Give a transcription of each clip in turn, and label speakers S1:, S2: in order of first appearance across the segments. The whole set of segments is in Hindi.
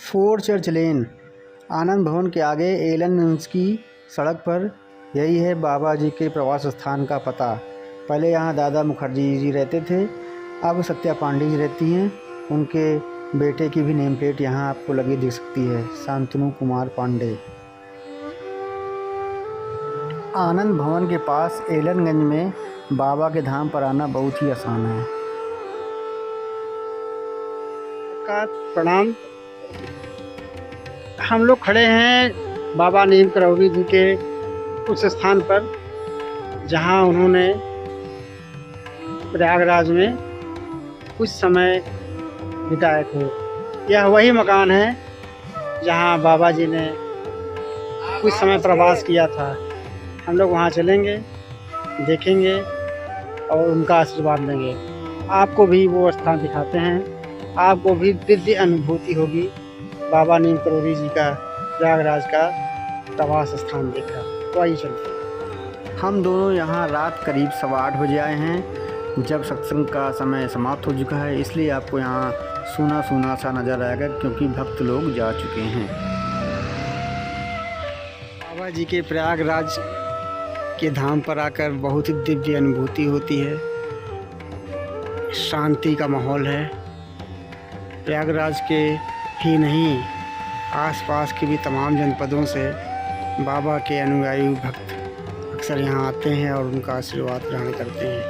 S1: फोर चर्च लेन, आनंद भवन के आगे एलनगंज की सड़क पर। यही है बाबा जी के प्रवास स्थान का पता। पहले यहाँ दादा मुखर्जी जी रहते थे, अब सत्या पांडे जी रहती हैं। उनके बेटे की भी नेम प्लेट यहाँ आपको लगी दिख सकती है, शांतनु कुमार पांडे। आनंद भवन के पास एलनगंज में बाबा के धाम पर आना बहुत ही आसान है। प्रणाम। हम लोग खड़े हैं बाबा नीम करौली जी के उस स्थान पर जहां उन्होंने प्रयागराज में कुछ समय बिताए थे। यह वही मकान है जहां बाबा जी ने कुछ समय प्रवास किया था। हम लोग वहां चलेंगे, देखेंगे और उनका आशीर्वाद लेंगे। आपको भी वो स्थान दिखाते हैं, आपको भी दिव्य अनुभूति होगी बाबा नीम करौली जी का प्रयागराज का प्रवास स्थान देखा। तो आइए चलते। हम दोनों यहाँ रात करीब 8:15 बजे आए हैं, जब सत्संग का समय समाप्त हो चुका है। इसलिए आपको यहाँ सूना सूना सा नज़र आएगा, क्योंकि भक्त लोग जा चुके हैं। बाबा जी के प्रयागराज के धाम पर आकर बहुत ही दिव्य अनुभूति होती है। शांति का माहौल है। प्रयागराज के ही नहीं, आसपास के भी तमाम जनपदों से बाबा के अनुयायी भक्त अक्सर यहाँ आते हैं और उनका आशीर्वाद ग्रहण करते हैं।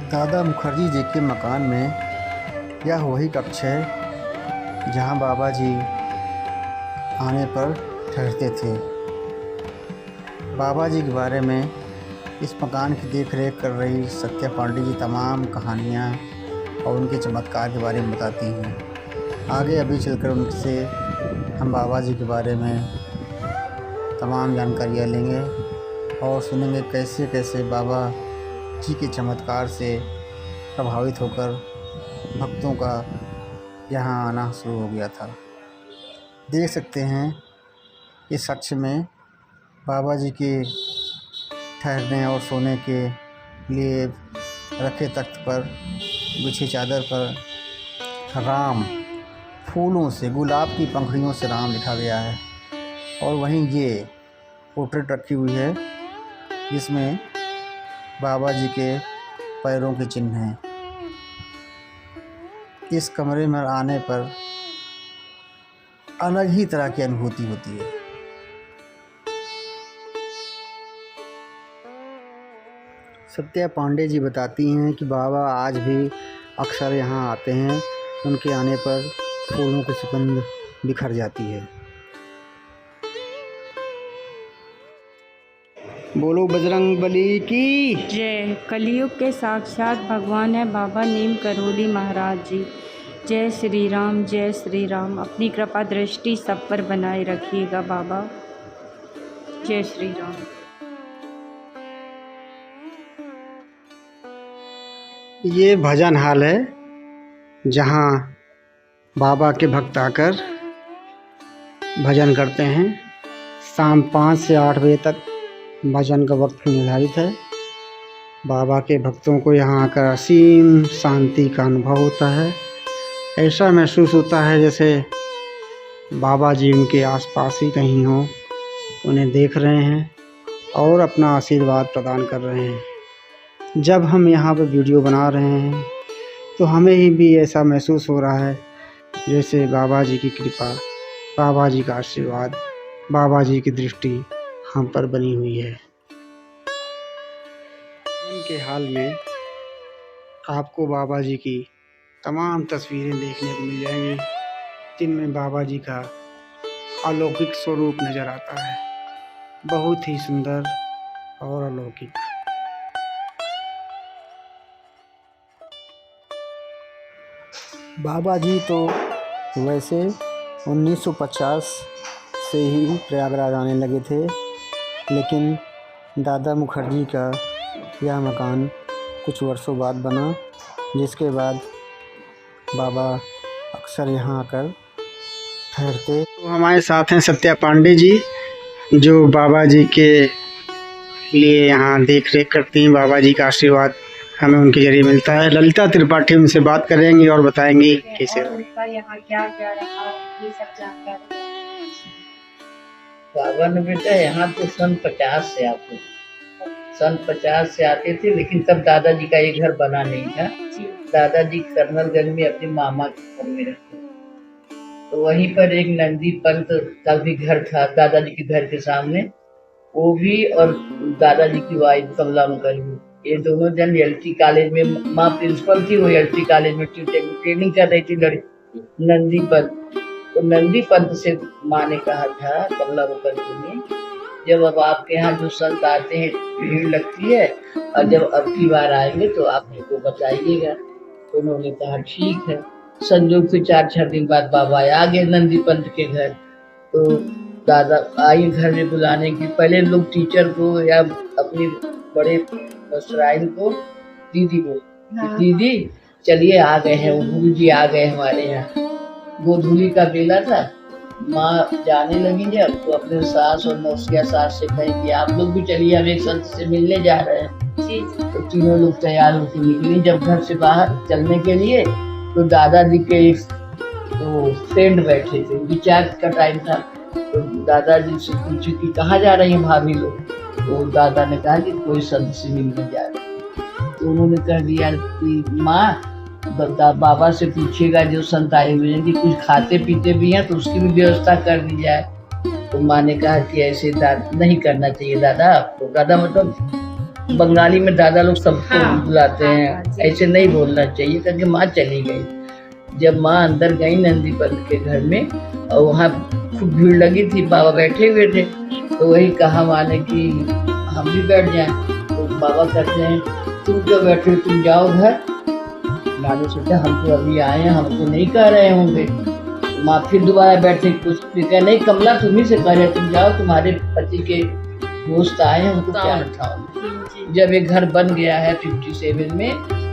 S1: दादा मुखर्जी जी के मकान में यह वही कक्ष है जहाँ बाबा जी आने पर ठहरते थे। बाबा जी के बारे में इस मकान की देख रेख कर रही सत्या पांडे जी तमाम कहानियाँ और उनके चमत्कार के बारे में बताती हैं। आगे अभी चलकर उनसे हम बाबा जी के बारे में तमाम जानकारियाँ लेंगे और सुनेंगे कैसे कैसे बाबा जी के चमत्कार से प्रभावित होकर भक्तों का यहाँ आना शुरू हो गया था। देख सकते हैं इस कक्ष में बाबा जी के ठहरने और सोने के लिए रखे तख्त पर बिछी चादर पर राम फूलों से, गुलाब की पंखुड़ियों से राम लिखा गया है। और वहीं ये पोर्ट्रेट रखी हुई है जिसमें बाबा जी के पैरों के चिन्ह हैं। इस कमरे में आने पर अलग ही तरह की अनुभूति होती है। सत्या पांडे जी बताती हैं कि बाबा आज भी अक्सर यहाँ आते हैं। उनके आने पर फूलों की सुगंध बिखर जाती है। बोलो बजरंगबली की
S2: जय। कलयुग के साक्षात भगवान है बाबा नीम करौली महाराज जी। जय श्री राम, जय श्री राम। अपनी कृपा दृष्टि सब पर बनाए रखिएगा बाबा। जय श्री राम।
S1: ये भजन हाल है जहाँ बाबा के भक्त आकर भजन करते हैं। शाम 5 से 8 बजे तक भजन का वक्त निर्धारित है। बाबा के भक्तों को यहाँ आकर असीम शांति का अनुभव होता है। ऐसा महसूस होता है जैसे बाबा जी उनके आसपास ही कहीं हो, उन्हें देख रहे हैं और अपना आशीर्वाद प्रदान कर रहे हैं। जब हम यहाँ पर वीडियो बना रहे हैं तो हमें ही भी ऐसा महसूस हो रहा है जैसे बाबा जी की कृपा, बाबा जी का आशीर्वाद, बाबा जी की दृष्टि हम पर बनी हुई है। के हाल में आपको बाबा जी की तमाम तस्वीरें देखने को मिल जाएंगी, जिनमें बाबा जी का अलौकिक स्वरूप नज़र आता है। बहुत ही सुंदर और अलौकिक। बाबा जी तो वैसे 1950 से ही प्रयागराज आने लगे थे, लेकिन दादा मुखर्जी का यह मकान कुछ वर्षों बाद बना, जिसके बाद बाबा अक्सर यहाँ आकर ठहरते। तो हमारे साथ हैं सत्या पांडे जी, जो बाबा जी के लिए यहाँ देख रेख करती हैं, बाबा जी का आशीर्वाद हमें उनके जरिए मिलता है। ललिता त्रिपाठी उनसे बात करेंगी और बताएंगी कैसे।
S2: यहाँ क्या क्या रहा ये सब जानकारी।
S3: बाबा ने बेटा यहाँ तो सन 50 से आते, सन 50 से आते थे, लेकिन तब दादाजी का ये घर बना नहीं था। दादाजी कर्नलगंज में अपने मामा के घर में रहते, तो वहीं पर एक नंदी पंत का भी घर था दादाजी के घर के सामने, वो भी, और दादाजी की वाइफ कमला मुखर्जी भी, ये दोनों जन एलटी कॉलेज में, माँ प्रिंसिपल थी, वो एलटी कॉलेज में ट्रेनिंग कर रही थी लड़की नंदी पंत। तो नंदी पंत से माँ ने कहा था कमला मुखर्जी ने, जब अब आपके यहाँ जो संत आते हैं भीड़ लगती है, और जब अब की बार आएंगे तो आप हमको बताइएगा। तो उन्होंने कहा ठीक है। संजोग से 4-6 दिन बाद बाबा आ गए नंदी पंत के घर। तो दादा आई घर में बुलाने की, पहले लोग टीचर को या अपनी बड़े श्राइन को दीदी को, दीदी चलिए आ गए हैं, वो गुरु जी आ गए हमारे यहाँ। गोधूली का बेला था, माँ जाने लगी जब, तो अपने सास और मौसिया सास से कही कि आप लोग भी चलिए, हम एक संत से मिलने जा रहे हैं। तो तीनों लोग तैयार होकर निकली। जब घर से बाहर चलने के लिए, तो दादाजी के एक तो फ्रेंड बैठे थे, रिचार्ज का टाइम था, तो दादाजी से पूछे कि कहाँ जा रही हैं भाभी लोग। तो दादा ने कहा कि कोई संत से मिलने जा रहे हैं। तो उन्होंने कह दिया कि माँ बाबा से पूछेगा जो संत आए हुए हैं कि कुछ खाते पीते भी हैं तो उसकी भी व्यवस्था कर दी जाए। तो माँ ने कहा कि ऐसे नहीं करना चाहिए दादा। तो दादा मतलब बंगाली में दादा लोग सबको बुलाते हैं, ऐसे नहीं बोलना चाहिए, करके माँ चली गई। जब माँ अंदर गई नंदी पंत के घर में, और वहाँ खूब भीड़ लगी थी, बाबा बैठे हुए थे, तो वही कहा माँ ने कि हम भी बैठ जाएं। तो बाबा कहते हैं तुम क्यों बैठे, तुम जाओ घर। माँ ने सोचा हम तो अभी आए हैं, हमको नहीं कह रहे होंगे। माँ फिर दोबारा बैठे, कुछ कहा नहीं कमला तुम्ही से कह रहे, तुम जाओ, तुम्हारे पति के दोस्त आए हैं, उनको क्या उठाओ। जब एक घर बन गया है 57 में,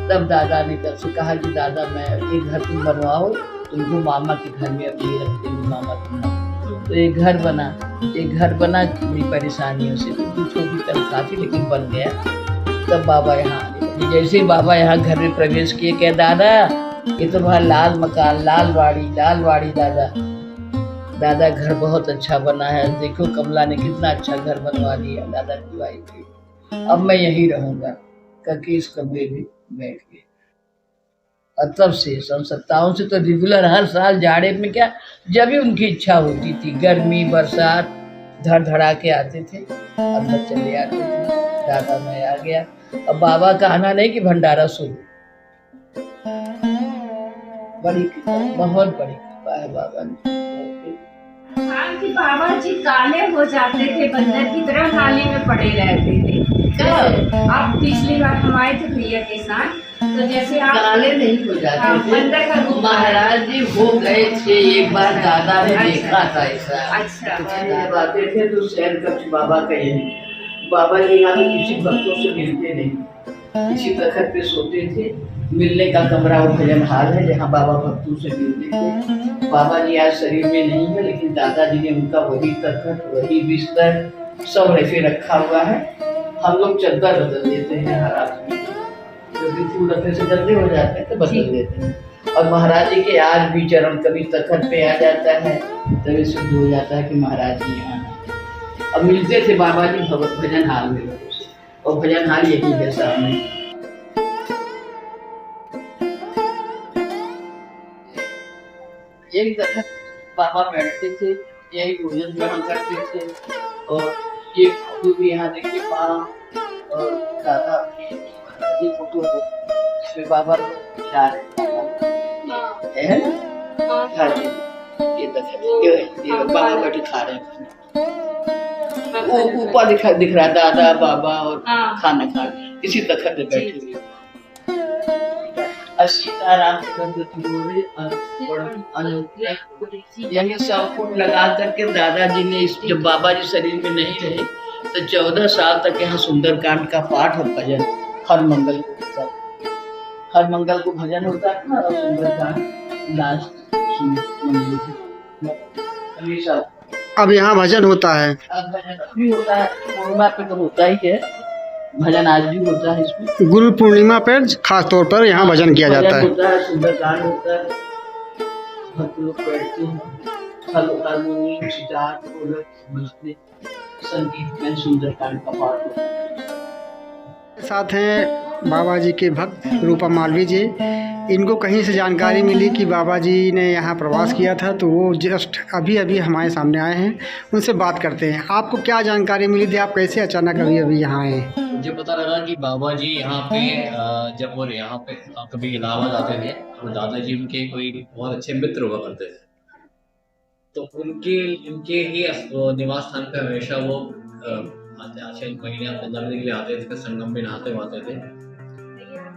S3: तब दादा ने तब से कहा कि दादा मैं एक घर तुम बनवाओ, तुमको मामा के घर में अभी रखते हैं, मामा तुम। तो एक घर बना, बड़ी परेशानियों से, छोटी तनख्वाह थी लेकिन बन गया। तब बाबा यहाँ आ गए। जैसे ही बाबा यहाँ घर में प्रवेश किए, क्या दादा ये तो वहाँ लाल मकान, लाल वाड़ी दादा घर बहुत अच्छा बना है, देखो कमला ने कितना अच्छा घर बनवा दिया दादा की वाइफ की, अब मैं यहीं रहूंगा करके इस कमरे में बैठ गए। और तब से सन 57 से तो रेगुलर हर साल जाड़े में क्या, जब भी उनकी इच्छा होती थी, गर्मी बरसात धड़ के आते थे, अंदर चले आते थे। दादा मैं आ गया। अब बाबा का आना नहीं कि भंडारा शुरू, बड़ी कृपा, बहुत बड़ी कृपा है बाबा ने।
S2: कि बाबा जी काले हो जाते थे, बंदर की तरह नाली में पड़े रहते थे। अब पिछली बार हम आए थे भैया के साथ, तो जैसे आप
S3: काले नहीं हो जाते थे,
S2: बंदर का रूप
S3: महाराज जी हो गए थे एक बार, दादा ने देखा था ऐसा।
S2: अच्छा
S3: जब आते थे तो शहर कक्ष बाबा का यही, बाबा जी यहाँ किसी भक्तों से मिलते नहीं, किसी तखत पे सोते थे। मिलने का कमरा वो भजन हाल है जहाँ बाबा भक्तों से मिलते थे। बाबा जी आज शरीर में नहीं है, लेकिन दादाजी ने उनका वही तखत, वही बिस्तर सब ऐसे रखा हुआ है। हम लोग चादर बदल देते हैं हर रात में, क्योंकि फूल रखने से गंदे हो जाते हैं तो बदल देते हैं। और महाराज जी के आज भी चरण कभी तखत पे आ जाता है, तभी शुद्ध हो जाता है कि महाराज जी यहाँ हैं। अब मिलते थे बाबा जी भजन हाल में, और भजन हाल यही है सामने। एक दफा बाबा बैठते थे, यही भोजन ग्रहण करते थे, और ये फोटो भी यहाँ देखिए माँ और दादा की फोटो है, इसमें बाबा जा रहे हैं, ये बाबा बैठे खा रहे हैं, वो ऊपर दिख रहा है दादा बाबा और खाना खा रहे, इसी तखत में बैठे हुए। सीताराम यही सब कुछ लगा करके दादाजी ने, जब बाबा जी शरीर में नहीं रहे तो 14 साल तक यहाँ सुंदरकांड का पाठ और भजन हर मंगल को भजन होता था, और सुंदरकांड लास्ट हमेशा।
S1: अब यहाँ भजन होता है,
S3: अब भजन भी होता है, पूर्णिमा पे तो होता ही है, भजन आज भी होता है इसमें।
S1: गुरु पूर्णिमा पर खास तौर पर यहाँ भजन किया जाता है।
S3: होता है, सुंदरकांड होता है, भक्त लोग बैठते हैं, हारमोनियम सितार ढोलक बजते, संगीत में सुंदरकांड का पाठ होता है।
S1: साथ हैं बाबा जी के भक्त रूपा मालवी जी। इनको कहीं से जानकारी मिली कि बाबा जी ने यहाँ प्रवास किया था, तो वो जस्ट अभी अभी हमारे सामने आए हैं। उनसे बात करते हैं। आपको क्या जानकारी मिली थी, आप कैसे अचानक अभी अभी यहाँ आए?
S4: मुझे पता लगा कि बाबा जी यहाँ पे जब वो यहाँ पे कभी इलाहाबाद आते थे तो दादाजी उनके कोई बहुत अच्छे मित्र हुआ करते थे। तो उनके ही निवास स्थान पे हमेशा वो आते महीने 15 दिन के लिए आते थे, संगम में नहाते वहाते थे।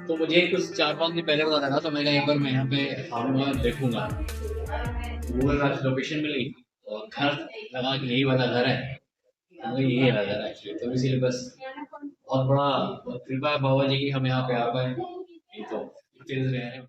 S4: तो मुझे कुछ 4-5 दिन पहले पता लगा, तो मैंने एक बार मैं यहाँ पे आऊँगा, देखूंगा। गूगल मैप लोकेशन मिली और घर लगा कि यही वाला घर है, मुझे यही लगा रहा है। तो इसीलिए बस बहुत बड़ा कृपा है बाबा जी की, हम यहाँ पे आ पाए। ये तो रहे हैं।